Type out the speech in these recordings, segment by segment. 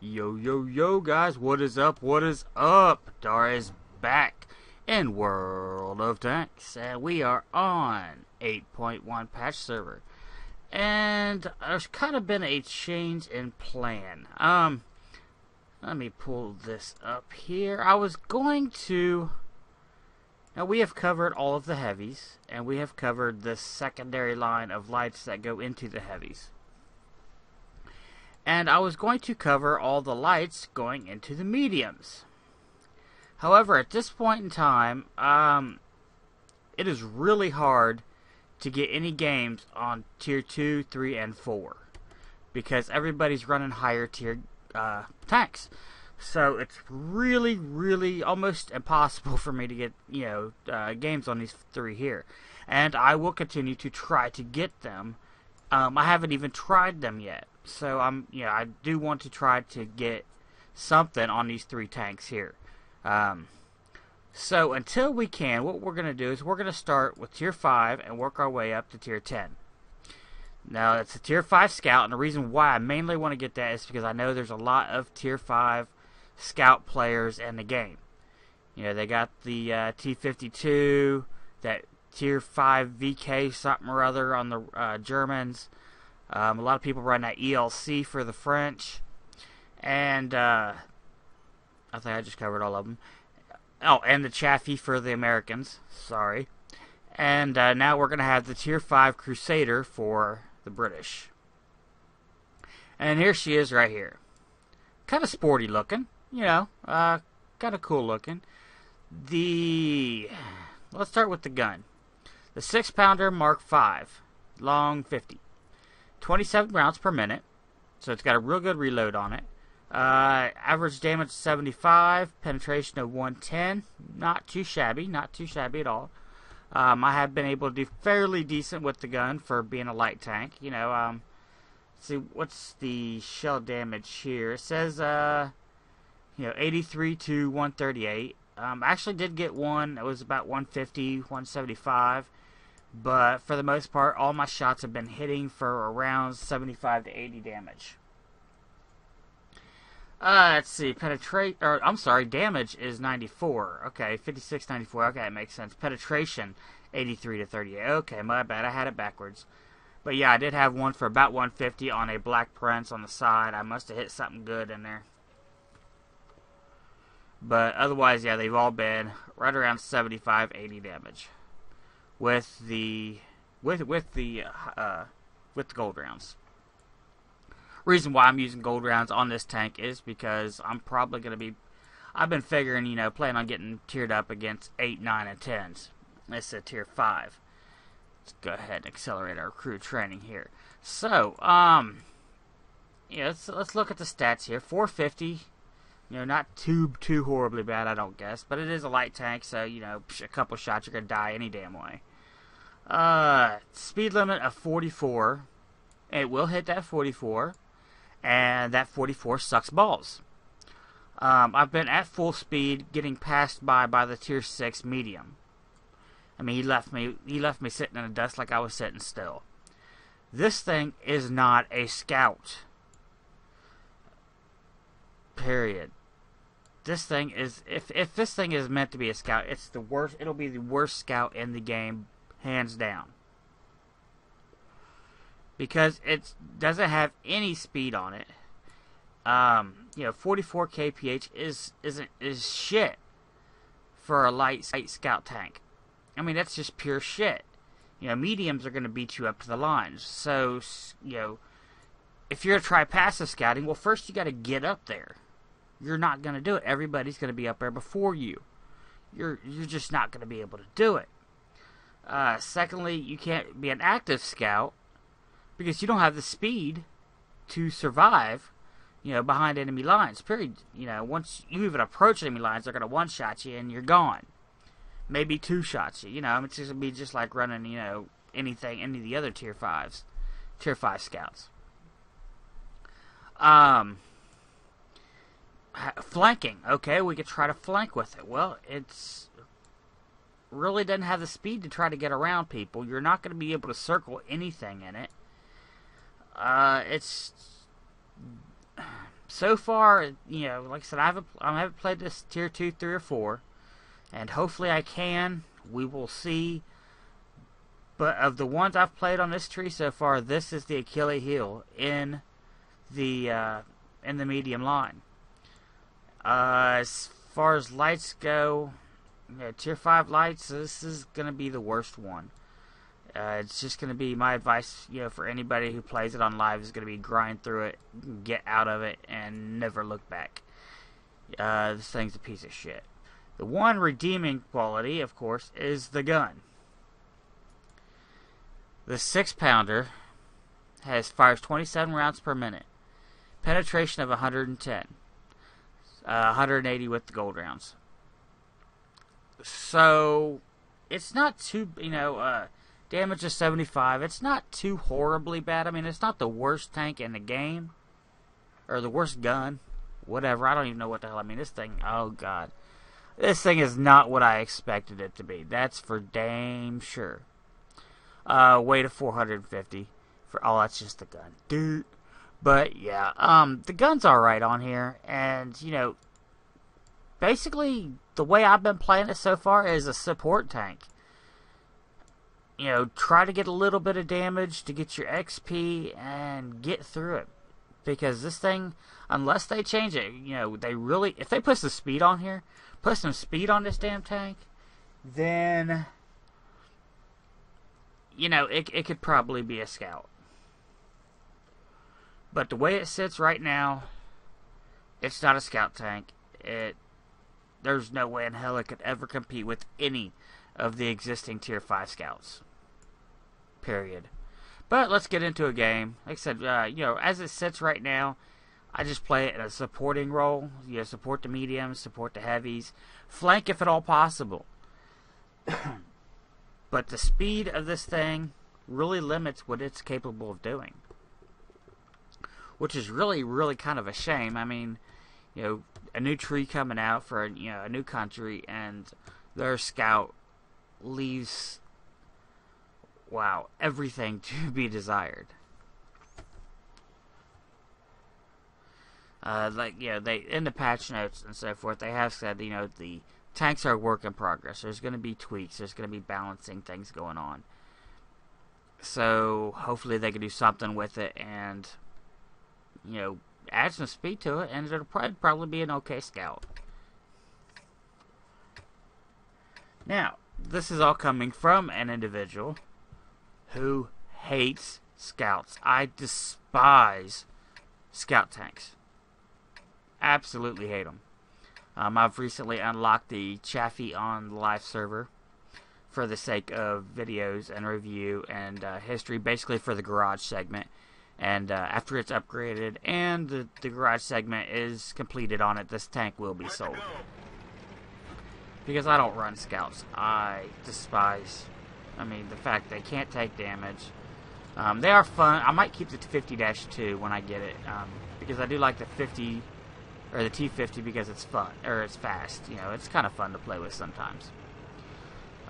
Yo, yo, yo, guys, what is up? What is up? Dar is back in World of Tanks, and we are on 8.1 patch server. And there's kind of been a change in plan. Let me pull this up here. I was going to... Now, we have covered all of the heavies, and we have covered the secondary line of lights that go into the heavies. And I was going to cover all the lights going into the mediums. However, at this point in time, it is really hard to get any games on tier 2, 3, and 4. Because everybody's running higher tier tanks. So it's really almost impossible for me to get, games on these 3 here. And I will continue to try to get them. I haven't even tried them yet. So I do want to try to get something on these 3 tanks here. So until we can, what we're going to do is we're going to start with tier 5 and work our way up to tier 10. Now, it's a tier 5 scout, and the reason why I mainly want to get that is because I know there's a lot of tier 5 scout players in the game. You know, they got the T-52, that tier 5 VK something or other on the Germans. A lot of people run that ELC for the French. And I think I just covered all of them. Oh, and the Chaffee for the Americans. Sorry. And now we're going to have the tier 5 Crusader for the British. And here she is right here. Kind of sporty looking. Kind of cool looking. Let's start with the gun. The 6-pounder Mark V. Long 50. 27 rounds per minute. So it's got a real good reload on it. Average damage 75. Penetration of 110. Not too shabby. Not too shabby at all. I have been able to do fairly decent with the gun for being a light tank. Let's see, what's the shell damage here? It says, 83 to 138. I actually did get one that was about 150, 175. But for the most part, all my shots have been hitting for around 75 to 80 damage. Let's see, damage is 94. Okay, 56, 94. Okay, it makes sense. Penetration, 83 to 38. Okay, my bad, I had it backwards. But yeah, I did have one for about 150 on a Black Prince on the side. I must have hit something good in there. But otherwise, yeah, they've all been right around 75, 80 damage. With the gold rounds. Reason why I'm using gold rounds on this tank is because I'm probably going to be... I've been figuring, planning on getting tiered up against 8, 9, and 10s. This is tier 5. Let's go ahead and accelerate our crew training here. So, let's look at the stats here. 450, not too horribly bad, I don't guess. But it is a light tank, so, a couple shots, you're going to die any damn way. Speed limit of 44. It will hit that 44. And that 44 sucks balls. I've been at full speed, getting passed by the tier 6 medium. I mean, he left me sitting in the dust like I was sitting still. This thing is not a scout. Period. This thing is, if this thing is meant to be a scout, it's the worst. It'll be the worst scout in the game, hands down. Because it doesn't have any speed on it. 44 kph is shit for a light scout tank. I mean, that's just pure shit. Mediums are going to beat you up to the lines. So, if you're going to try passive scouting, well, first you got to get up there. You're not going to do it. Everybody's going to be up there before you. You're just not going to be able to do it. Secondly, you can't be an active scout because you don't have the speed to survive, behind enemy lines. Period. Once you even approach enemy lines, they're going to one-shot you and you're gone. Maybe 2 shots you. It's just going to be just like running, any of the other tier 5s. Tier 5 scouts. Flanking. Okay, we could try to flank with it. Well, it's really doesn't have the speed to try to get around people. You're not going to be able to circle anything in it. It's so far, like I said, I haven't played this tier 2, 3, or 4, and hopefully I can. We will see. But of the ones I've played on this tree so far, this is the Achilles heel in the medium line. As far as lights go, tier 5 lights, this is gonna be the worst one. It's just going to be my advice, for anybody who plays it on live is going to be grind through it, get out of it, and never look back. This thing's a piece of shit. The one redeeming quality, of course, is the gun. The 6-pounder fires 27 rounds per minute, penetration of 110, 180 with the gold rounds. So it's not too, damage of 75. It's not too horribly bad. I mean, it's not the worst tank in the game. Or the worst gun. Whatever. I don't even know what the hell I mean. This thing, oh god. This thing is not what I expected it to be. That's for damn sure. Weight of 450. That's just the gun. Dude. But, yeah. The gun's alright on here. And, basically, the way I've been playing it so far is a support tank. Try to get a little bit of damage to get your XP and get through it. Because this thing, unless they change it, they really, if they put some speed on here, put some speed on this damn tank, then, it could probably be a scout. But the way it sits right now, it's not a scout tank. There's no way in hell it could ever compete with any of the existing tier 5 scouts. Period. But let's get into a game. Like I said, as it sits right now, I just play it in a supporting role. Support the mediums, support the heavies, flank if at all possible. But the speed of this thing really limits what it's capable of doing, which is really, really kind of a shame. I mean, a new tree coming out for a new country, and their scout leaves, wow, everything to be desired. They in the patch notes and so forth, they have said, the tanks are a work in progress. There's going to be tweaks. There's going to be balancing things going on. So hopefully they can do something with it and, add some speed to it, and it'll probably be an okay scout. Now, this is all coming from an individual who hates scouts. I despise scout tanks. Absolutely hate them. I've recently unlocked the Chaffee on the live server for the sake of videos and review and history, basically for the garage segment. And after it's upgraded and the garage segment is completed on it, this tank will be sold. Because I don't run scouts. I despise, the fact they can't take damage. They are fun. I might keep the 50-2 when I get it. Because I do like the 50, or the T50 because it's fun, or it's fast. It's kind of fun to play with sometimes.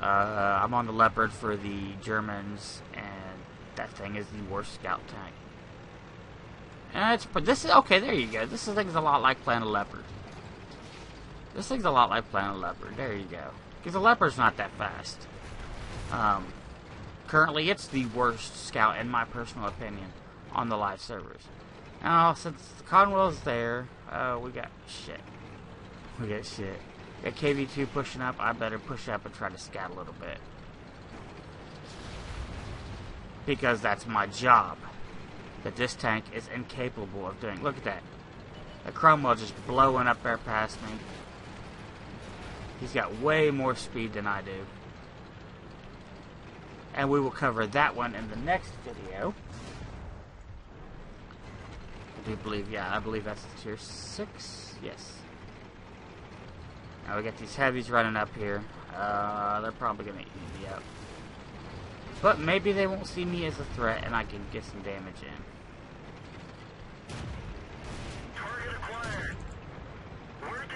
I'm on the Leopard for the Germans, and that thing is the worst scout tank. And this is okay. There you go. This thing's a lot like playing a Leopard. This thing's a lot like playing a Leopard. There you go. Because the Leopard's not that fast. Currently, it's the worst scout in my personal opinion on the live servers. Now, since the Conwell's there, we got shit. We got shit. Got KV2 pushing up. I better push up and try to scout a little bit. Because that's my job. That this tank is incapable of doing. Look at that. The Cromwell just blowing up there past me. He's got way more speed than I do. And we will cover that one in the next video. I do believe, I believe that's tier 6. Yes. Now we got these heavies running up here. They're probably going to eat me up. But maybe they won't see me as a threat and I can get some damage in.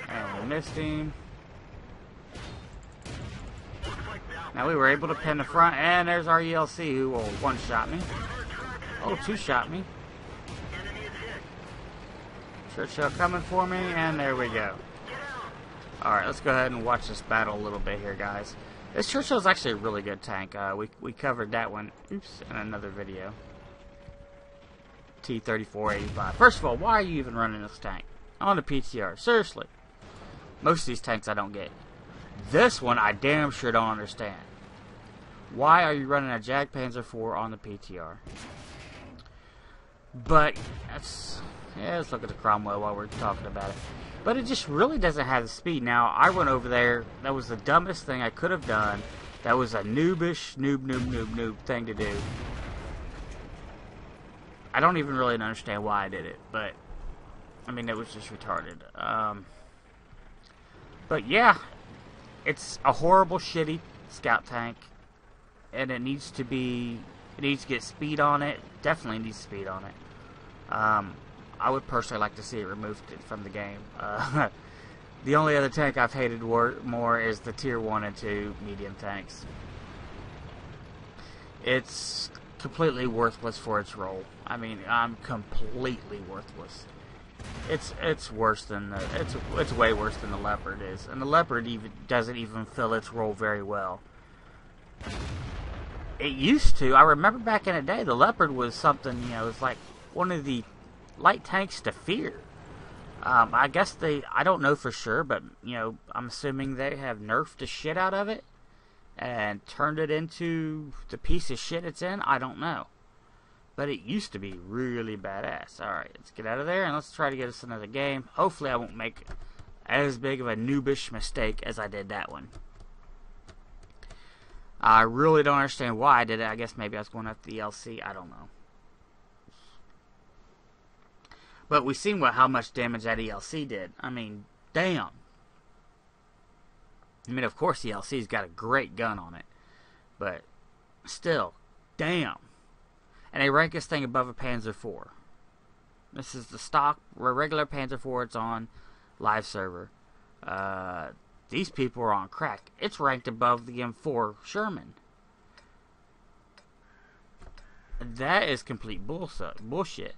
And we missed him. Now we were able to pin the front, and there's our ELC who will one-shot me. Oh, two-shot me. Churchill coming for me, and there we go. Alright, let's go ahead and watch this battle a little bit here, guys. This Churchill's actually a really good tank. We covered that one, oops, in another video. T-3485. First of all, why are you even running this tank on the PTR? Seriously. Most of these tanks I don't get. This one I damn sure don't understand. Why are you running a Jagdpanzer IV on the PTR? But let's look at the Cromwell while we're talking about it. But it just really doesn't have the speed. Now, I went over there. That was the dumbest thing I could have done. That was a noob thing to do. I don't even really understand why I did it, but I mean, it was just retarded. But yeah, it's a horrible, shitty scout tank, and it needs to get speed on it. Definitely needs speed on it. I would personally like to see it removed from the game. The only other tank I've hated more is the tier 1 and 2 medium tanks. It's completely worthless for its role. I mean, I'm completely worthless. It's worse than it's way worse than the Leopard is, and the Leopard doesn't even fill its role very well. It used to. I remember back in the day, the Leopard was something, you know, it's like one of the light tanks to fear. I guess I don't know for sure, but you know, I'm assuming they have nerfed the shit out of it and turned it into the piece of shit it's in. I don't know. But it used to be really badass. Alright, let's get out of there and let's try to get us another game. Hopefully I won't make as big of a noobish mistake as I did that one. I really don't understand why I did it. I guess maybe I was going after the LC. I don't know. But we've seen how much damage that ELC did. I mean, damn. I mean, of course the ELC's got a great gun on it. But still, damn. And they rank this thing above a Panzer IV. This is the stock, regular Panzer IV. It's on live server. These people are on crack. It's ranked above the M4 Sherman. That is complete bullshit. Bullshit.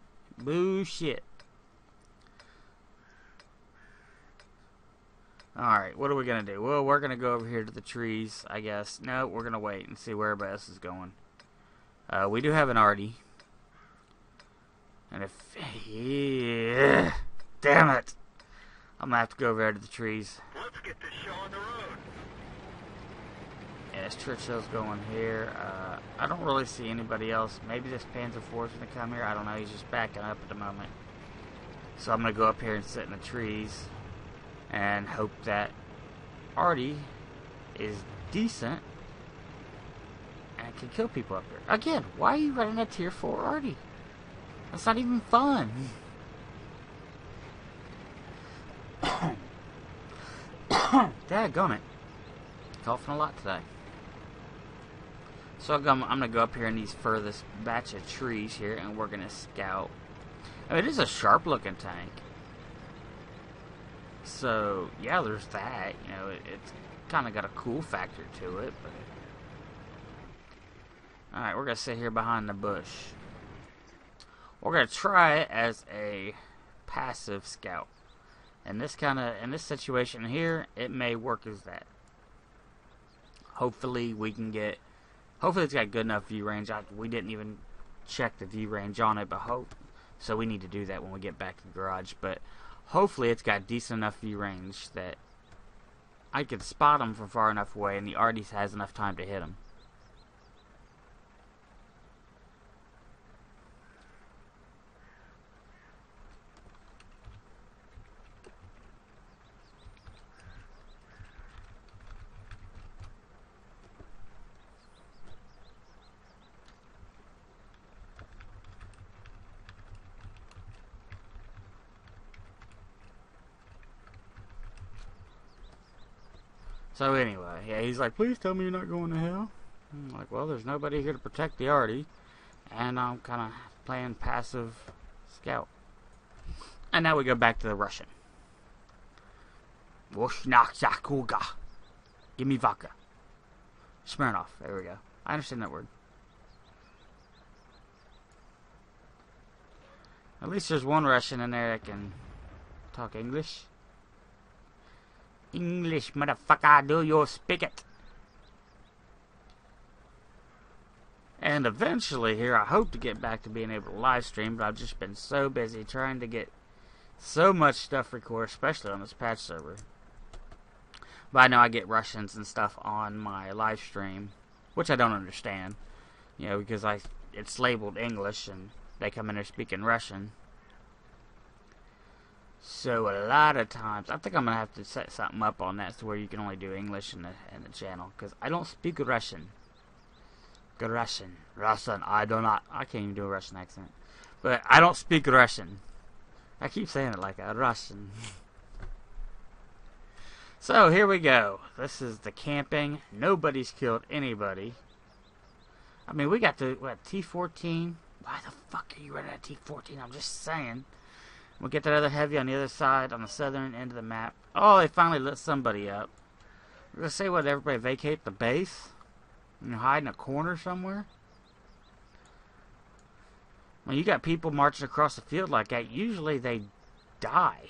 Alright, what are we going to do? Well, we're going to go over here to the trees, I guess. No, we're going to wait and see where everybody else is going. We do have an Artie. And if... Yeah, damn it! I'm going to have to go over there to the trees. Let's get this show on the road. Yes, Churchill's going here. I don't really see anybody else. Maybe this Panzer IV is going to come here. I don't know. He's just backing up at the moment. So I'm going to go up here and sit in the trees and hope that Artie is decent and can kill people up here. Again, why are you running a tier 4 Artie? That's not even fun. Dadgummit. Coughing a lot today. So I'm going to go up here in these furthest batch of trees here, and we're going to scout. I mean, it is a sharp looking tank. So, yeah, there's that. You know, it's kind of got a cool factor to it. But alright, we're going to sit here behind the bush. We're going to try it as a passive scout. In this situation here, it may work as that. Hopefully it's got good enough view range. We didn't even check the view range on it, so we need to do that when we get back to the garage. But hopefully it's got decent enough view range that I can spot them from far enough away, and the Artie has enough time to hit them. So anyway, yeah, he's like, please tell me you're not going to hell. I'm like, well, there's nobody here to protect the Artie, and I'm kind of playing passive scout. And now we go back to the Russian. Give me vodka. Smirnoff. There we go. I understand that word. At least there's one Russian in there that can talk English? English, motherfucker, do you speak it? And eventually here, I hope to get back to being able to live stream, but I've just been so busy trying to get so much stuff recorded, especially on this patch server. But I know I get Russians and stuff on my live stream, which I don't understand, you know, because it's labeled English and they come in there speaking Russian. So a lot of times, I think I'm gonna have to set something up on that to where you can only do English in the channel, because I don't speak Russian. Russian, I can't even do a Russian accent, but I don't speak Russian. I keep saying it like a Russian. So here we go. This is the camping. Nobody's killed anybody. I mean, we got the T14. Why the fuck are you running a T14? I'm just saying. We'll get that other heavy on the other side, on the southern end of the map. Oh, they finally lit somebody up. We're gonna say what? Everybody vacate the base? And hide in a corner somewhere? When you got people marching across the field like that, usually they die.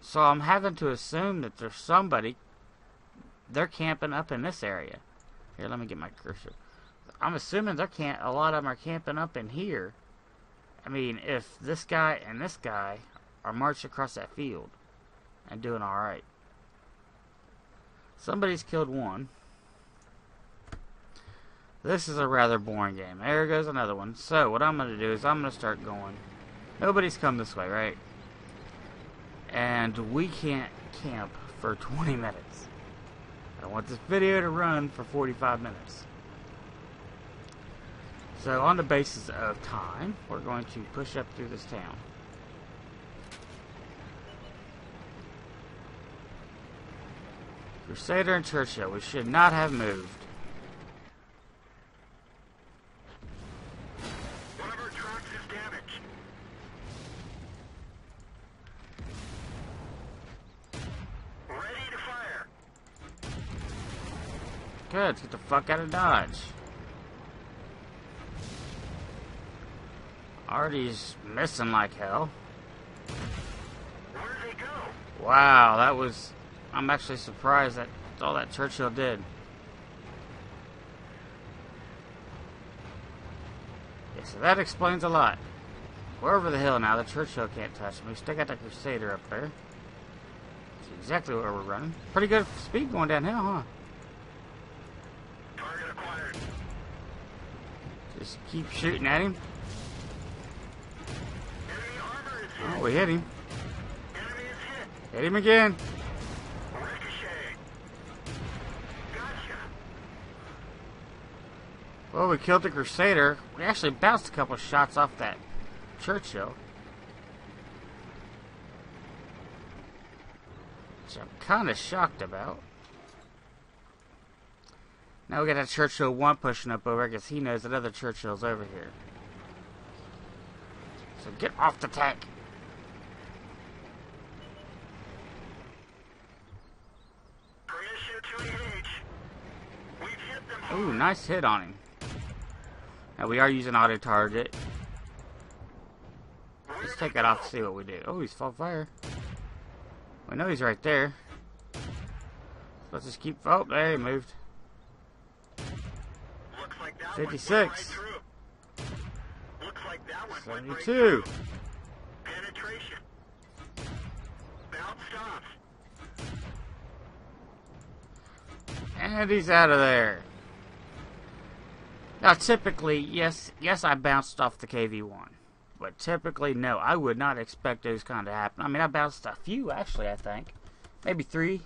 So I'm having to assume that there's somebody, they're camping up in this area. Here, let me get my cursor. I'm assuming a lot of them are camping up in here. I mean, if this guy and this guy are marching across that field and doing alright. Somebody's killed one. This is a rather boring game. There goes another one. So, what I'm going to do is I'm going to start going. Nobody's come this way, right? And we can't camp for 20 minutes. I want this video to run for 45 minutes. So, on the basis of time, we're going to push up through this town. Crusader and Churchill, we should not have moved. One of our trucks is damaged. Ready to fire. Good, let's get the fuck out of Dodge. Artie's missing like hell. Where did they go? Wow, that was... I'm actually surprised that all that Churchill did. Yeah, so that explains a lot. We're over the hill now. The Churchill can't touch me. We still got the Crusader up there. That's exactly where we're running. Pretty good speed going downhill, huh? Target acquired. Just keep shooting at him. Enemy armor is hit. Oh, we hit him. Enemy is hit. Hit him again. Ricochet. Gotcha. Well, we killed the Crusader. We actually bounced a couple shots off that Churchill. Which I'm kind of shocked about. Now we got that Churchill 1 pushing up over because he knows that other Churchill's over here. So get off the tank. Permission to engage. We've hit them. Ooh, nice hit on him. Now we are using auto target. Let's take that off to see what we do. Oh, he's full fire. We know he's right there. Let's just keep... Oh, there he moved. Looks like that 56. Went right through. Looks like that one went right 72. through. Penetration. Bounced off. And he's out of there. Now, typically, yes, I bounced off the KV-1. But typically, no, I would not expect those kind of happen. I mean, I bounced a few, actually, I think. Maybe 3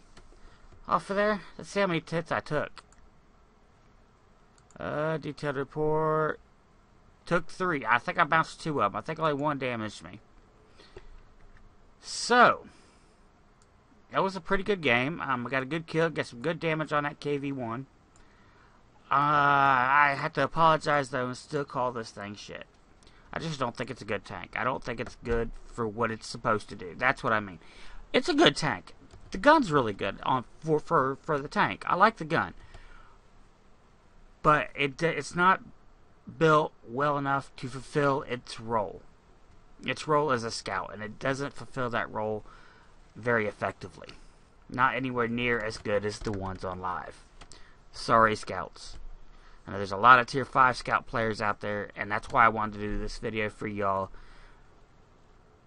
off of there. Let's see how many hits I took. Detailed report. Took 3. I think I bounced 2 of them. I think only 1 damaged me. So, that was a pretty good game. I got a good kill, got some good damage on that KV-1. I had to apologize, though, and still call this thing shit. I just don't think it's a good tank. I don't think it's good for what it's supposed to do. That's what I mean. It's a good tank. The gun's really good for the tank. I like the gun. But it's not built well enough to fulfill its role. its role as a scout, and it doesn't fulfill that role very effectively. Not anywhere near as good as the ones on live. Sorry, scouts. I know there's a lot of tier 5 scout players out there, and that's why I wanted to do this video for y'all.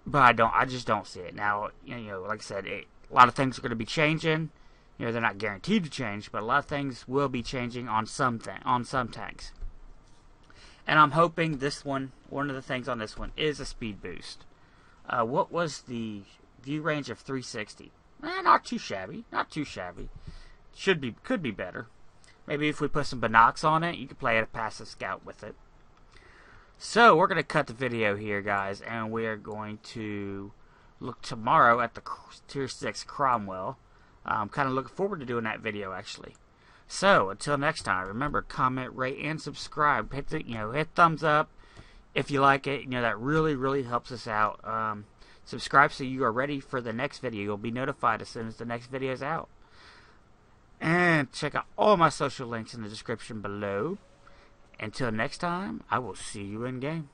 But I just don't see it. Now, like I said, a lot of things are going to be changing. They're not guaranteed to change, but a lot of things will be changing on some tanks. And I'm hoping one of the things on this one is a speed boost. What was the view range of 360? Not too shabby. Not too shabby. Could be better. Maybe if we put some binocs on it, you could play a passive scout with it. So, we're going to cut the video here, guys, and we're going to look tomorrow at the Tier 6 Cromwell. I'm kind of looking forward to doing that video, actually. So, until next time, remember, comment, rate, and subscribe. Hit thumbs up if you like it. That really, really helps us out. Subscribe so you are ready for the next video. You'll be notified as soon as the next video is out. And check out all my social links in the description below. Until next time, I will see you in game.